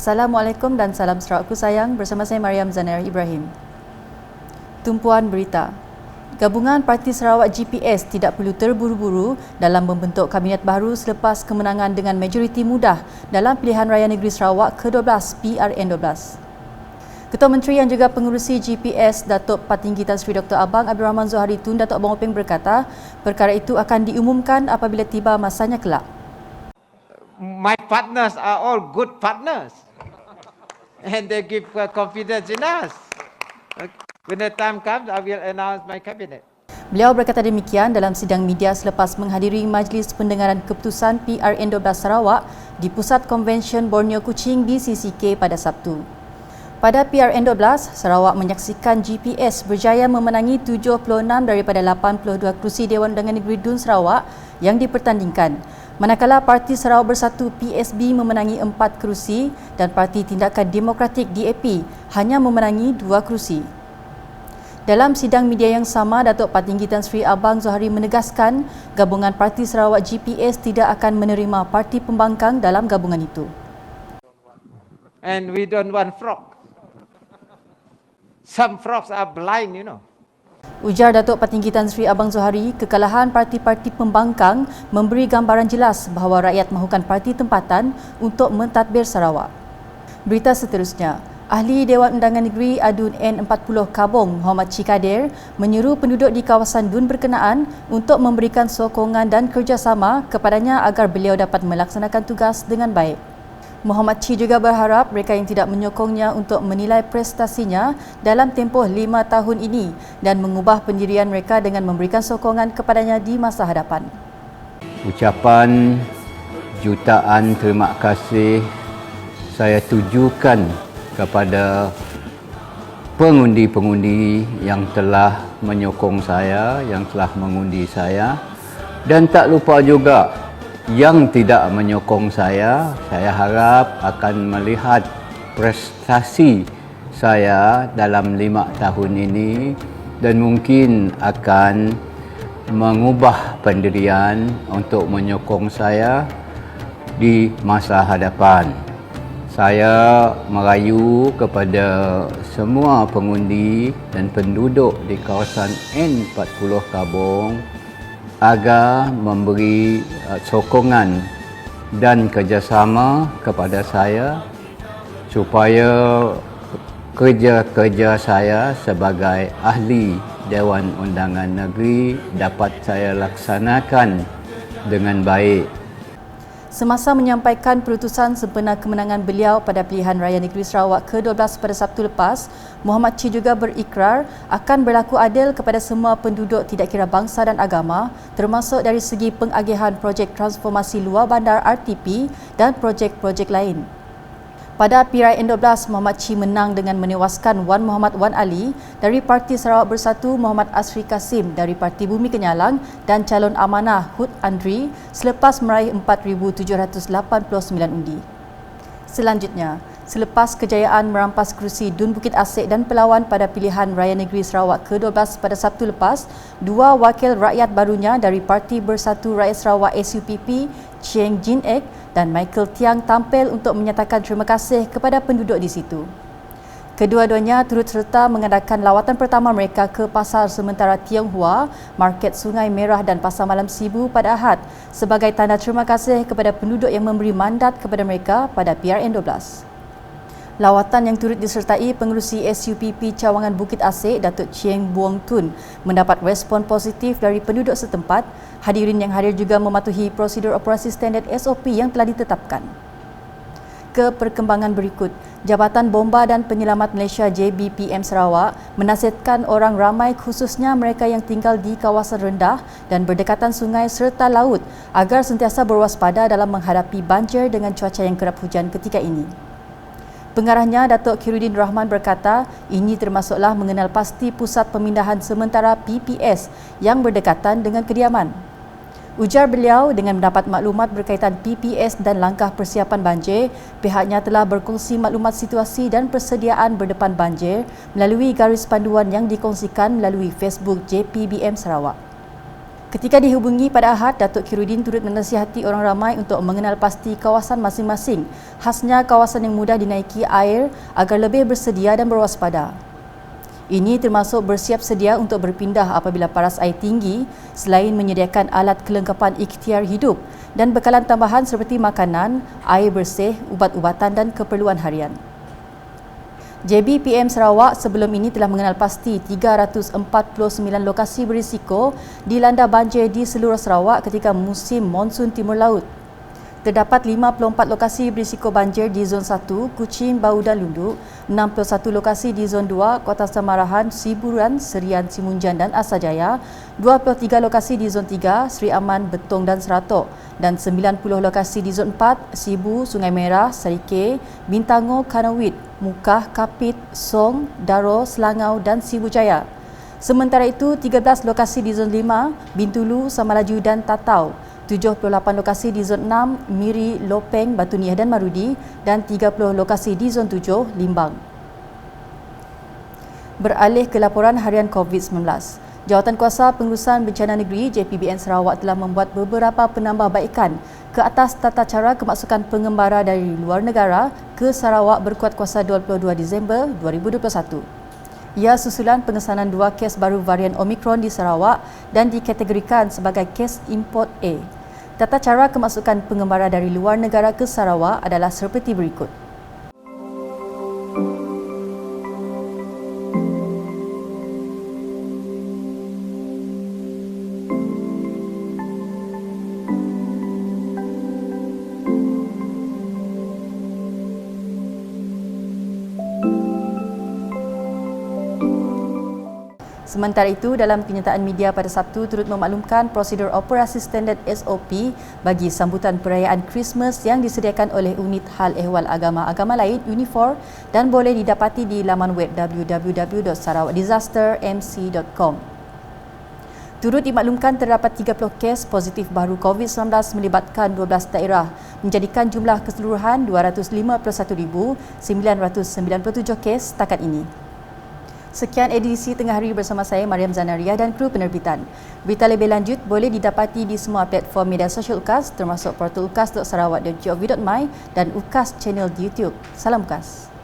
Assalamualaikum dan salam Sarawakku sayang, bersama saya Mariam Zaner Ibrahim. Tumpuan berita. Gabungan Parti Sarawak GPS tidak perlu terburu-buru dalam membentuk kabinet baru selepas kemenangan dengan majoriti mudah dalam pilihan raya negeri Sarawak ke-12 PRN12. Ketua Menteri yang juga pengurusi GPS Datuk Patinggi Tan Sri Dr. Abang Abdul Rahman Zohari Tun Datuk Abang Openg berkata, perkara itu akan diumumkan apabila tiba masanya kelak. My partners are all good partners and they give confidence in us. When the time comes, I will announce my cabinet. Beliau berkata demikian dalam sidang media selepas menghadiri Majlis Pendengaran Keputusan PRN12 Sarawak di Pusat Konvensyen Borneo Kuching BCCK pada Sabtu. Pada PRN12, Sarawak menyaksikan GPS berjaya memenangi 76 daripada 82 kerusi Dewan Undangan Negeri Dun Sarawak yang dipertandingkan. Manakala Parti Sarawak Bersatu PSB memenangi 4 kerusi dan Parti Tindakan Demokratik DAP hanya memenangi 2 kerusi. Dalam sidang media yang sama, Datuk Patinggi Tan Sri Abang Zohari menegaskan gabungan Parti Sarawak GPS tidak akan menerima parti pembangkang dalam gabungan itu. And we don't want frog. Some frogs are blind, you know. Ujar Datuk Patinggi Tan Sri Abang Zohari, kekalahan parti-parti pembangkang memberi gambaran jelas bahawa rakyat mahukan parti tempatan untuk mentadbir Sarawak. Berita seterusnya, Ahli Dewan Undangan Negeri Adun N40 Kabong Muhammad Chikadir menyuruh penduduk di kawasan Dun berkenaan untuk memberikan sokongan dan kerjasama kepadanya agar beliau dapat melaksanakan tugas dengan baik. Muhammad Chi juga berharap mereka yang tidak menyokongnya untuk menilai prestasinya dalam tempoh 5 tahun ini dan mengubah pendirian mereka dengan memberikan sokongan kepadanya di masa hadapan. Ucapan jutaan terima kasih saya tujukan kepada pengundi-pengundi yang telah menyokong saya, yang telah mengundi saya, dan tak lupa juga yang tidak menyokong saya harap akan melihat prestasi saya dalam 5 tahun ini dan mungkin akan mengubah pendirian untuk menyokong saya di masa hadapan. Saya merayu kepada semua pengundi dan penduduk di kawasan N40 Kabong agar memberi sokongan dan kerjasama kepada saya supaya kerja-kerja saya sebagai ahli Dewan Undangan Negeri dapat saya laksanakan dengan baik. Semasa menyampaikan perutusan sempena kemenangan beliau pada pilihan raya negeri Sarawak ke-12 pada Sabtu lepas, Muhammad Chi juga berikrar akan berlaku adil kepada semua penduduk tidak kira bangsa dan agama, termasuk dari segi pengagihan projek transformasi luar bandar RTP dan projek-projek lain. Pada PRN12, Muhammad Chi menang dengan menewaskan Wan Muhammad Wan Ali dari Parti Sarawak Bersatu, Muhammad Asri Kasim dari Parti Bumi Kenyalang dan calon amanah Hud Andri selepas meraih 4,789 undi. Selanjutnya, selepas kejayaan merampas kerusi Dun Bukit Asik dan Pelawan pada pilihan raya negeri Sarawak ke-12 pada Sabtu lepas, 2 wakil rakyat barunya dari Parti Bersatu Rakyat Sarawak SUPP, Chieng Jin Ek dan Michael Tiang tampil untuk menyatakan terima kasih kepada penduduk di situ. Kedua-duanya turut serta mengadakan lawatan pertama mereka ke Pasar Sementara Tionghoa, Market Sungai Merah dan Pasar Malam Sibu pada Ahad sebagai tanda terima kasih kepada penduduk yang memberi mandat kepada mereka pada PRN12. Lawatan yang turut disertai pengerusi SUPP Cawangan Bukit Asik, Datuk Chieng Buong Tun, mendapat respon positif dari penduduk setempat. Hadirin yang hadir juga mematuhi prosedur operasi standard SOP yang telah ditetapkan. Ke perkembangan berikut, Jabatan Bomba dan Penyelamat Malaysia JBPM Sarawak menasihatkan orang ramai khususnya mereka yang tinggal di kawasan rendah dan berdekatan sungai serta laut agar sentiasa berwaspada dalam menghadapi banjir dengan cuaca yang kerap hujan ketika ini. Pengarahnya, Datuk Khairuddin Rahman berkata, ini termasuklah mengenal pasti pusat pemindahan sementara PPS yang berdekatan dengan kediaman. Ujar beliau, dengan mendapat maklumat berkaitan PPS dan langkah persiapan banjir, pihaknya telah berkongsi maklumat situasi dan persediaan berdepan banjir melalui garis panduan yang dikongsikan melalui Facebook JPBM Sarawak. Ketika dihubungi pada Ahad, Datuk Khairuddin turut menasihati orang ramai untuk mengenal pasti kawasan masing-masing, khasnya kawasan yang mudah dinaiki air agar lebih bersedia dan berwaspada. Ini termasuk bersiap sedia untuk berpindah apabila paras air tinggi selain menyediakan alat kelengkapan ikhtiar hidup dan bekalan tambahan seperti makanan, air bersih, ubat-ubatan dan keperluan harian. JB PM Sarawak sebelum ini telah mengenal pasti 349 lokasi berisiko dilanda banjir di seluruh Sarawak ketika musim monsun timur laut. Terdapat 54 lokasi berisiko banjir di Zon 1, Kuching, Bau dan Lundu, 61 lokasi di Zon 2, Kota Samarahan, Siburan, Serian, Simunjan dan Asajaya, 23 lokasi di Zon 3, Sri Aman, Betong dan Seratok dan 90 lokasi di Zon 4, Sibu, Sungai Merah, Sarike, Bintango, Kanawit, Mukah, Kapit, Song, Daro, Selangau dan Sibu Jaya. Sementara itu, 13 lokasi di Zon 5, Bintulu, Samalaju dan Tatau, 78 lokasi di Zon 6, Miri, Lopeng, Batu Niah dan Marudi dan 30 lokasi di Zon 7, Limbang. Beralih ke laporan harian COVID-19. Jawatankuasa Pengurusan Bencana Negeri JPBN Sarawak telah membuat beberapa penambahbaikan ke atas tata cara kemasukan pengembara dari luar negara ke Sarawak berkuat kuasa 22 Disember 2021. Ia susulan pengesanan 2 kes baru varian Omicron di Sarawak dan dikategorikan sebagai kes import A. Tata cara kemasukan pengembara dari luar negara ke Sarawak adalah seperti berikut. Sementara itu, dalam kenyataan media pada Sabtu turut memaklumkan prosedur operasi standard SOP bagi sambutan perayaan Christmas yang disediakan oleh Unit Hal Ehwal Agama-Agama Lain UNIFOR dan boleh didapati di laman web www.sarawakdisastermc.com. Turut dimaklumkan terdapat 30 kes positif baru COVID-19 melibatkan 12 daerah, menjadikan jumlah keseluruhan 251,997 kes setakat ini. Sekian edisi Tengah Hari bersama saya Mariam Zanaria dan kru penerbitan. Berita lebih lanjut boleh didapati di semua platform media sosial UKAS termasuk portal ukas.sarawak.gov.my dan UKAS channel di YouTube. Salam UKAS.